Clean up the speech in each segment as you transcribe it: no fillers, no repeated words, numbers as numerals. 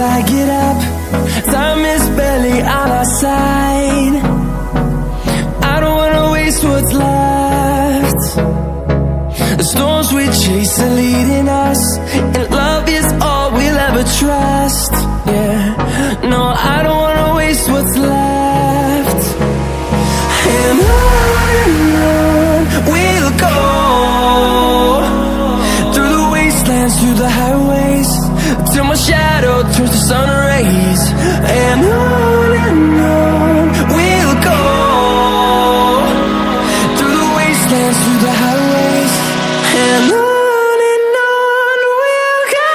till I get up. Time is barely on our side. I don't wanna waste what's left. The storms we chase are leading us, and love is all we'll ever trust. Yeah, no, I don't wanna waste what's left. And on we'll go, through the wastelands, through the highways, till my shadow turns to sun rays. And on we'll go, through the wastelands, through the highways, and on we'll go.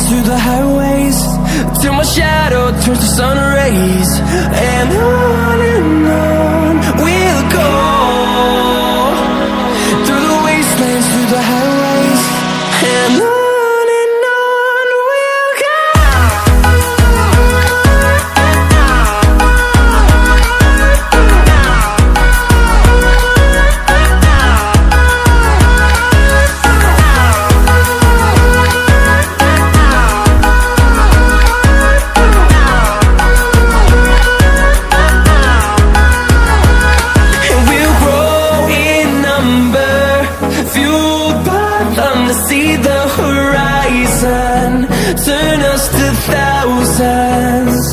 Through the highways, till my shadow turns to sun rays. And on we'll go, through the wastelands, through the highways, and on we'll go. See the horizon turn us to thousands,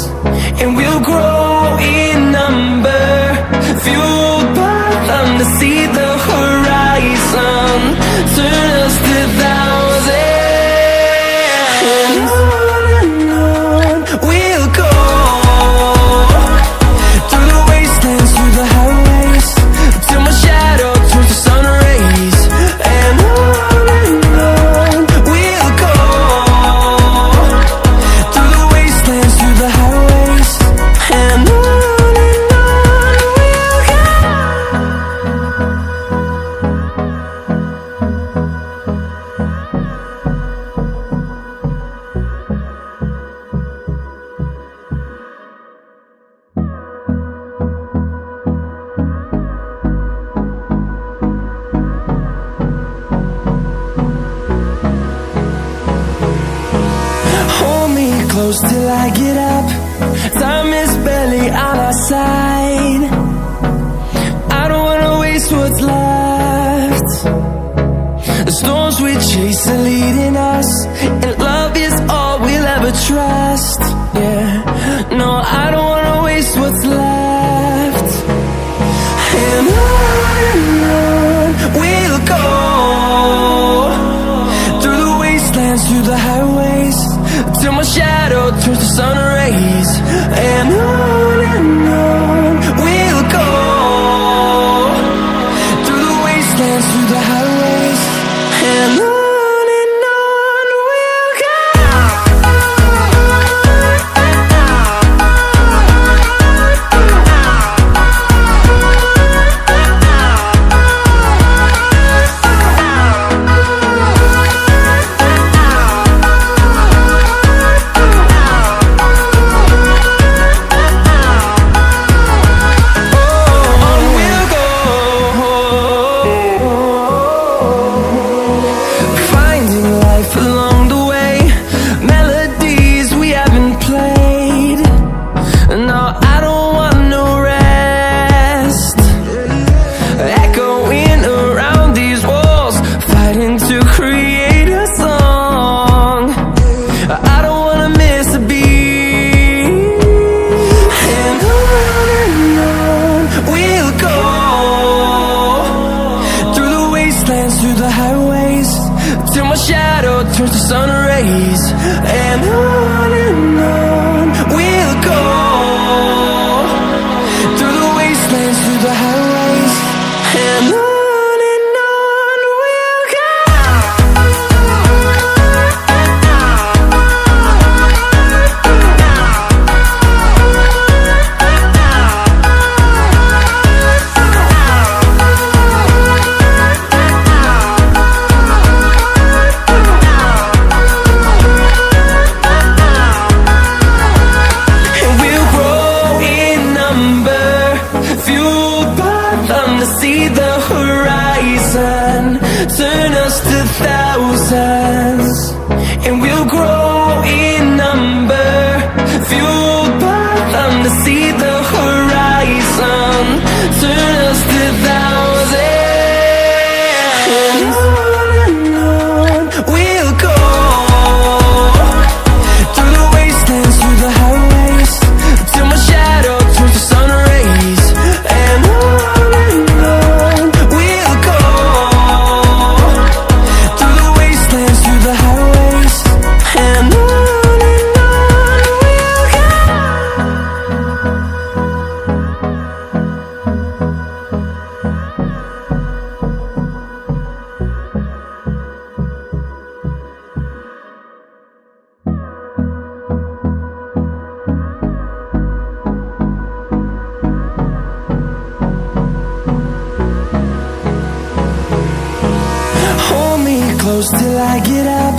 and we'll grow in number, fueled by them. To see the horizon turn us to thousands, and on we'll go, through the wastelands, through the highways, till my shadow turns to sun rays. And close till I get up. Time is barely on our side. I don't wanna waste what's left. The storms we chase are leading us, and love is all we'll ever trust. Yeah, no, I don't wanna waste what's left. And on we'll go, through the wastelands, through the highways, till my shadow turns to sun rays. And on we'll go, through the wastelands, through the highways, and on we'll go. wastelands, through the highways, till my shadow turns to sun rays. And on we'll go, through the wastelands, through the highways, and on we'll go. See the horizon, turn us to thousands, and we'll grow in number, fueled by them. To see the horizon, turn us to thousands, and on we'll go, through the wastelands, through the highways, till my shadow turns to sun rays. And close till I get up,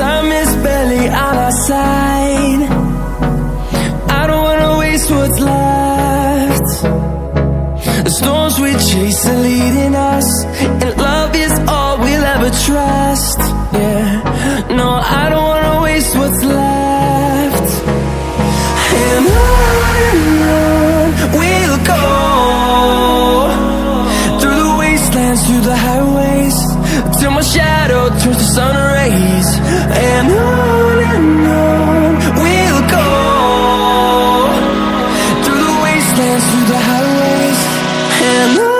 time is barely on our side. I don't wanna waste what's left. The storms we chase are leading us, and love is all we'll ever trust. Yeah, no, I don't wanna waste what's left. And on we'll go, through the wastelands, through the highways, till my shadow turns to sun rays. And on we'll go, through the wastelands, through the highways, and on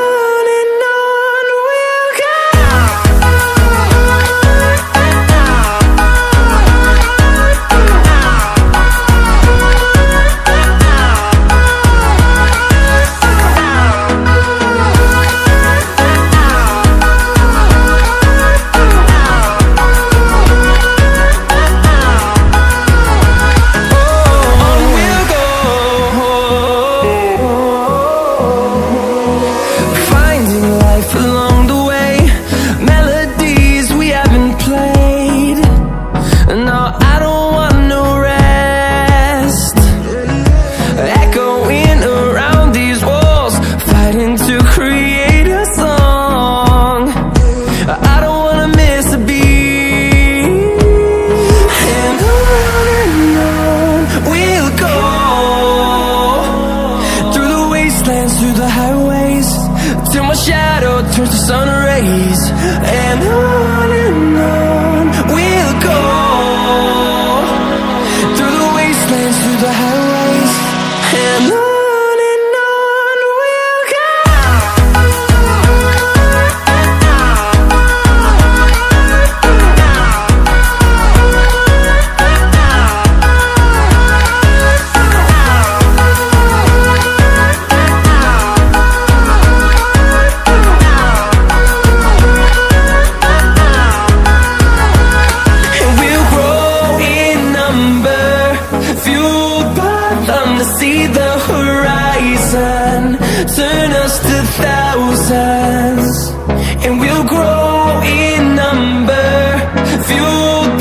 we'll go. Through the highways, till my shadow turns to sun rays. And on we'll go, through the wastelands, through the highways, and on we'll go. See the horizon, turn us to thousands.